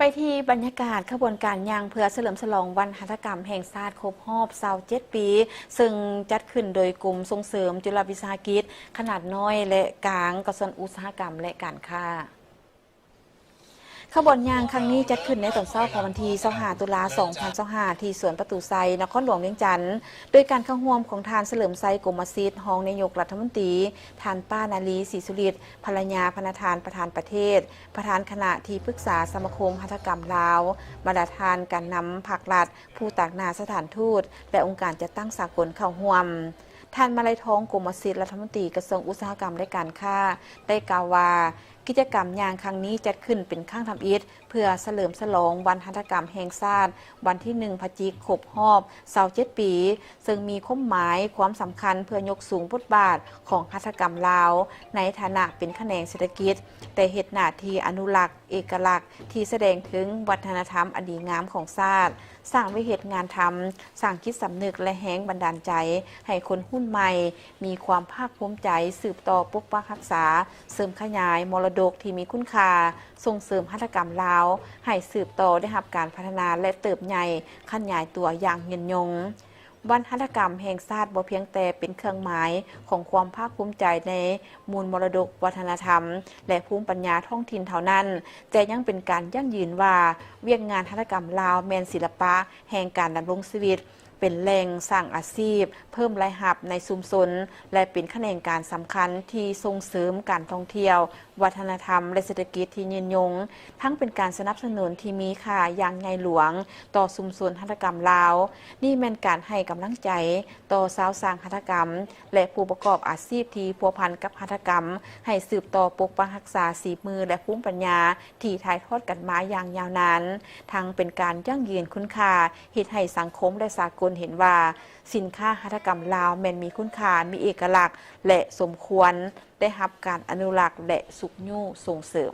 ไปที่บรรยากาศขบวนการย่างเพื่อเฉลิมฉลองวันหัตถกรรมแห่งชาติครบรอบ27 ปี ซึ่งจัดขึ้นโดยกลุ่มส่งเสริมจุลวิสาหกิจขนาดน้อยและกลางกระทรวงอุตสาหกรรมและการค้าขบวนย่างครั้งนี้จัดขึ้นในตอนเช้าของวันที่25 ตุลา 2025 ที่สวนประตูไซนครหลวงเวียงจันทร์โดยการเข้าร่วมของทานเฉลิมไซกรมศิษย์รองนายกรัฐมนตรีทานป้านาลีศรีสุริตภรรยาพนทานประธานประเทศประธานคณะที่ปรึกษาสมาคมหัตถกรรมลาวบรรดาทานการนำภาครัฐผู้ตากหน้าสถานทูตและองค์การจัดตั้งสากลเข้าร่วมท่านมาลัยทองกรมศิษย์รัฐมนตรีกระทรวงอุตสาหกรรมและการค้าได้กล่าวว่ากิจกรรมย่างครั้งนี้จัดขึ้นเป็นครั้งทำอิฐเพื่อเฉลิมฉลองวันหัตถกรรมแห่งชาติวันที่1 พฤศจิกายนครบรอบ27 ปีซึ่งมีความหมายความสำคัญเพื่อยกสูงบทบาทของหัตถกรรมลาวในฐานะเป็นแขนงเศรษฐกิจแต่เหตุหน้าที่อนุรักษ์เอกลักษณ์ที่แสดงถึงวัฒนธรรมอันดีงามของชาติสร้างวิเหตุงานทำสร้างคิดสำนึกและแห่งบันดาลใจให้คนรุ่นใหม่มีความภาคภูมิใจสืบต่อปกปักรักษาเสริมขยายมรดกที่มีคุณค่าส่งเสริมหัตถกรรมลาวให้สืบต่อได้รับการพัฒนาและเติบใหญ่ขยายตัวอย่างยืนยงวันหัตถกรรมแห่งชาติบ่เพียงแต่เป็นเครื่องหมายของความภาคภูมิใจในมูลมรดกวัฒนธรรมและภูมิปัญญาท้องถิ่นเท่านั้นแต่ยังเป็นการยั่งยืนว่าเวียกงานหัตถกรรมลาวแมนศิลปะแห่งการดำรงชีวิตเป็นแหล่งสร้างอาชีพเพิ่มรายรับในชุมชนและเป็นแขนงการสำคัญที่ส่งเสริมการท่องเที่ยววัฒนธรรมและเศรษฐกิจที่ยืนยงทั้งเป็นการสนับสนุนที่มีค่าอย่างใหญ่หลวงต่อชุมชนหัตถกรรมลาวนี่แม่นการให้กำลังใจต่อชาวสร้างหัตถกรรมและผู้ประกอบอาชีพที่พัวพันกับหัตถกรรมให้สืบต่อปกปักรักษาฝีมือและภูมิปัญญาที่ถ่ายทอดกันมาอย่างยาวนานทั้งเป็นการยั่งยืนคุณค่าเฮ็ดให้สังคมและสากลเห็นว่าสินค้าหัตถกรรมลาวแม่นมีคุณค่ามีเอกลักษณ์และสมควรได้รับการอนุรักษ์และสุขยู่ส่งเสริม